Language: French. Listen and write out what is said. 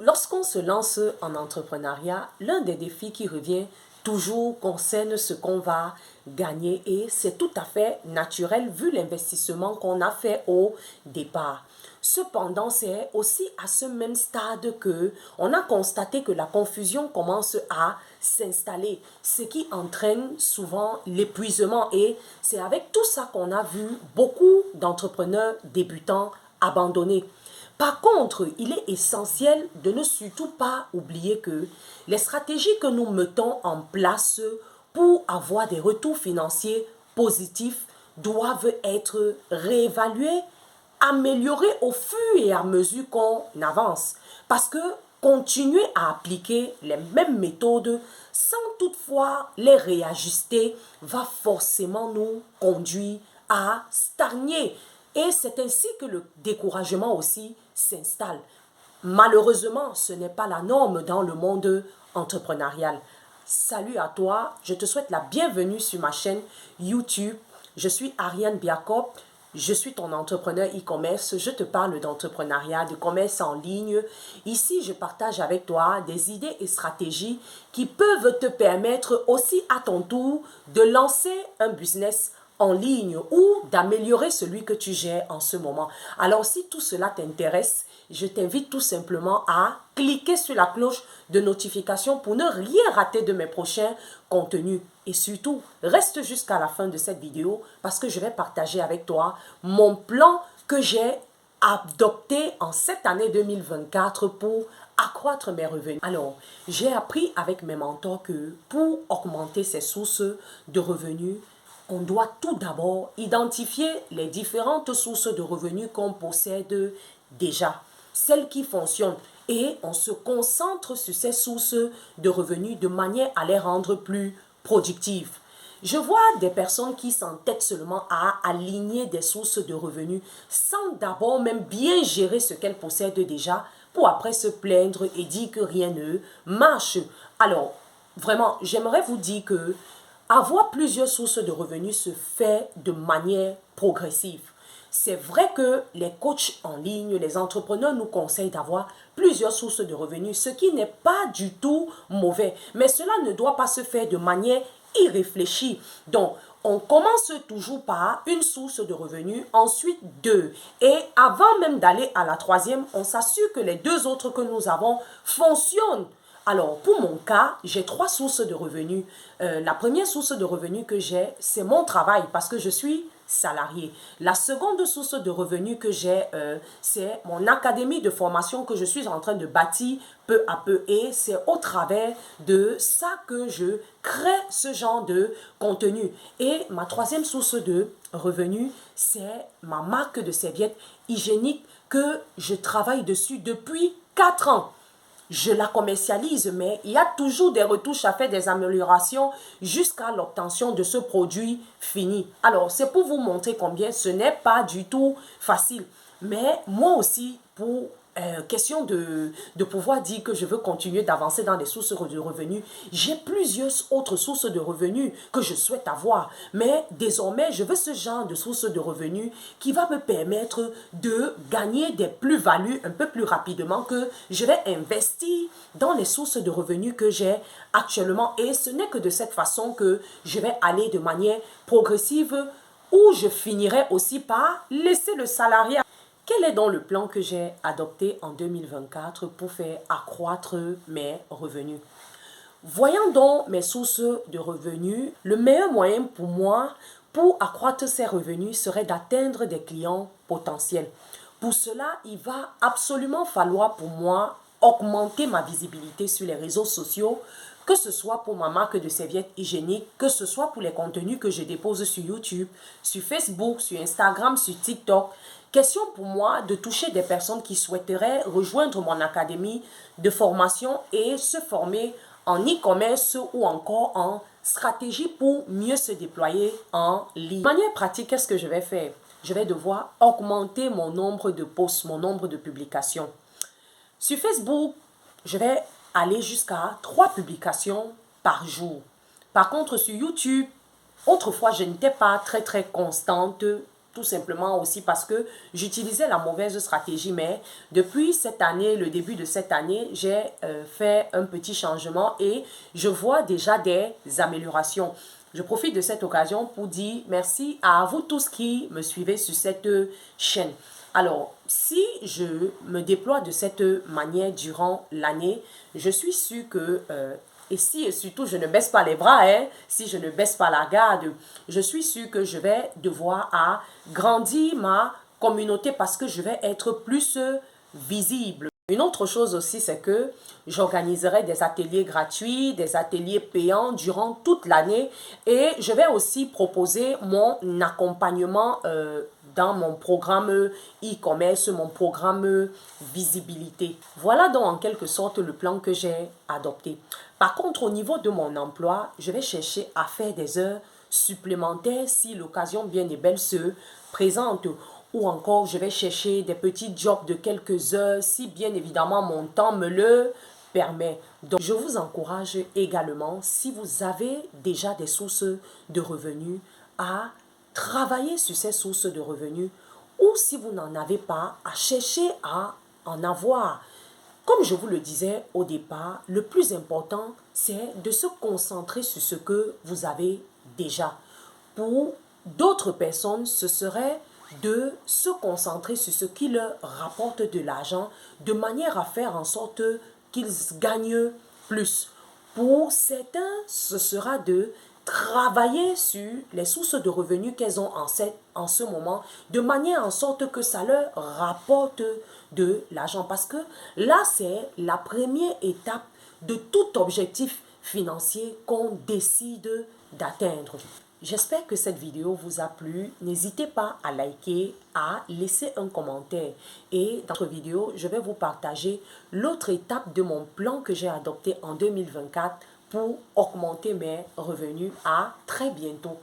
Lorsqu'on se lance en entrepreneuriat, l'un des défis qui revient toujours concerne ce qu'on va gagner et c'est tout à fait naturel vu l'investissement qu'on a fait au départ. Cependant, c'est aussi à ce même stade que on a constaté que la confusion commence à s'installer, ce qui entraîne souvent l'épuisement et c'est avec tout ça qu'on a vu beaucoup d'entrepreneurs débutants abandonner. Par contre, il est essentiel de ne surtout pas oublier que les stratégies que nous mettons en place pour avoir des retours financiers positifs doivent être réévaluées, améliorées au fur et à mesure qu'on avance. Parce que continuer à appliquer les mêmes méthodes sans toutefois les réajuster va forcément nous conduire à stagner. Et c'est ainsi que le découragement aussi s'installe. Malheureusement, ce n'est pas la norme dans le monde entrepreneurial. Salut à toi, je te souhaite la bienvenue sur ma chaîne YouTube. Je suis Ariane Biakop, je suis ton entrepreneur e-commerce. Je te parle d'entrepreneuriat, de commerce en ligne. Ici, je partage avec toi des idées et stratégies qui peuvent te permettre aussi à ton tour de lancer un business en ligne ou d'améliorer celui que tu gères en ce moment. Alors, si tout cela t'intéresse, je t'invite tout simplement à cliquer sur la cloche de notification pour ne rien rater de mes prochains contenus. Et surtout, reste jusqu'à la fin de cette vidéo parce que je vais partager avec toi mon plan que j'ai adopté en cette année 2024 pour accroître mes revenus. Alors, j'ai appris avec mes mentors que pour augmenter ses sources de revenus, on doit tout d'abord identifier les différentes sources de revenus qu'on possède déjà, celles qui fonctionnent, et on se concentre sur ces sources de revenus de manière à les rendre plus productives. Je vois des personnes qui s'entêtent seulement à aligner des sources de revenus sans d'abord même bien gérer ce qu'elles possèdent déjà pour après se plaindre et dire que rien ne marche. Alors, vraiment, j'aimerais vous dire que avoir plusieurs sources de revenus se fait de manière progressive. C'est vrai que les coachs en ligne, les entrepreneurs nous conseillent d'avoir plusieurs sources de revenus, ce qui n'est pas du tout mauvais. Mais cela ne doit pas se faire de manière irréfléchie. Donc, on commence toujours par une source de revenus, ensuite deux. Et avant même d'aller à la troisième, on s'assure que les deux autres que nous avons fonctionnent. Alors, pour mon cas, j'ai trois sources de revenus. La première source de revenus que j'ai, c'est mon travail parce que je suis salarié. La seconde source de revenus que j'ai, c'est mon académie de formation que je suis en train de bâtir peu à peu. Et c'est au travers de ça que je crée ce genre de contenu. Et ma troisième source de revenus, c'est ma marque de serviettes hygiéniques que je travaille dessus depuis 4 ans. Je la commercialise, mais il y a toujours des retouches à faire, des améliorations jusqu'à l'obtention de ce produit fini. Alors, c'est pour vous montrer combien ce n'est pas du tout facile. Mais moi aussi, pour question de pouvoir dire que je veux continuer d'avancer dans les sources de revenus, j'ai plusieurs autres sources de revenus que je souhaite avoir. Mais désormais, je veux ce genre de sources de revenus qui va me permettre de gagner des plus-values un peu plus rapidement, que je vais investir dans les sources de revenus que j'ai actuellement. Et ce n'est que de cette façon que je vais aller de manière progressive, où je finirai aussi par laisser le salariat. Quel est donc le plan que j'ai adopté en 2024 pour faire accroître mes revenus? Voyant donc mes sources de revenus, le meilleur moyen pour moi pour accroître ces revenus serait d'atteindre des clients potentiels. Pour cela, il va absolument falloir pour moi augmenter ma visibilité sur les réseaux sociaux, que ce soit pour ma marque de serviettes hygiéniques, que ce soit pour les contenus que je dépose sur YouTube, sur Facebook, sur Instagram, sur TikTok. Question pour moi de toucher des personnes qui souhaiteraient rejoindre mon académie de formation et se former en e-commerce ou encore en stratégie pour mieux se déployer en ligne. De manière pratique, qu'est-ce que je vais faire? Je vais devoir augmenter mon nombre de posts, mon nombre de publications. Sur Facebook, je vais aller jusqu'à 3 publications par jour. Par contre, sur YouTube, autrefois, je n'étais pas très constante tout simplement aussi parce que j'utilisais la mauvaise stratégie. Mais depuis cette année, le début de cette année, j'ai fait un petit changement et je vois déjà des améliorations. Je profite de cette occasion pour dire merci à vous tous qui me suivez sur cette chaîne. Alors, si je me déploie de cette manière durant l'année, je suis sûre que et si et surtout je ne baisse pas les bras, hein, si je ne baisse pas la garde, je suis sûre que je vais devoir grandir ma communauté parce que je vais être plus visible. Une autre chose aussi, c'est que j'organiserai des ateliers gratuits, des ateliers payants durant toute l'année et je vais aussi proposer mon accompagnement dans mon programme e-commerce, mon programme visibilité. Voilà donc en quelque sorte le plan que j'ai adopté. Par contre, au niveau de mon emploi, je vais chercher à faire des heures supplémentaires si l'occasion bien et belle se présente. Ou encore, je vais chercher des petits jobs de quelques heures si bien évidemment mon temps me le permet. Donc, je vous encourage également, si vous avez déjà des sources de revenus, à travailler sur ces sources de revenus ou si vous n'en avez pas, à chercher à en avoir. Comme je vous le disais au départ, le plus important, c'est de se concentrer sur ce que vous avez déjà. Pour d'autres personnes, ce serait de se concentrer sur ce qui leur rapporte de l'argent de manière à faire en sorte qu'ils gagnent plus. Pour certains, ce sera de travailler sur les sources de revenus qu'elles ont en ce moment, de manière en sorte que ça leur rapporte de l'argent. Parce que là, c'est la première étape de tout objectif financier qu'on décide d'atteindre. J'espère que cette vidéo vous a plu. N'hésitez pas à liker, à laisser un commentaire. Et dans cette vidéo, je vais vous partager l'autre étape de mon plan que j'ai adopté en 2024 pour augmenter mes revenus. À très bientôt.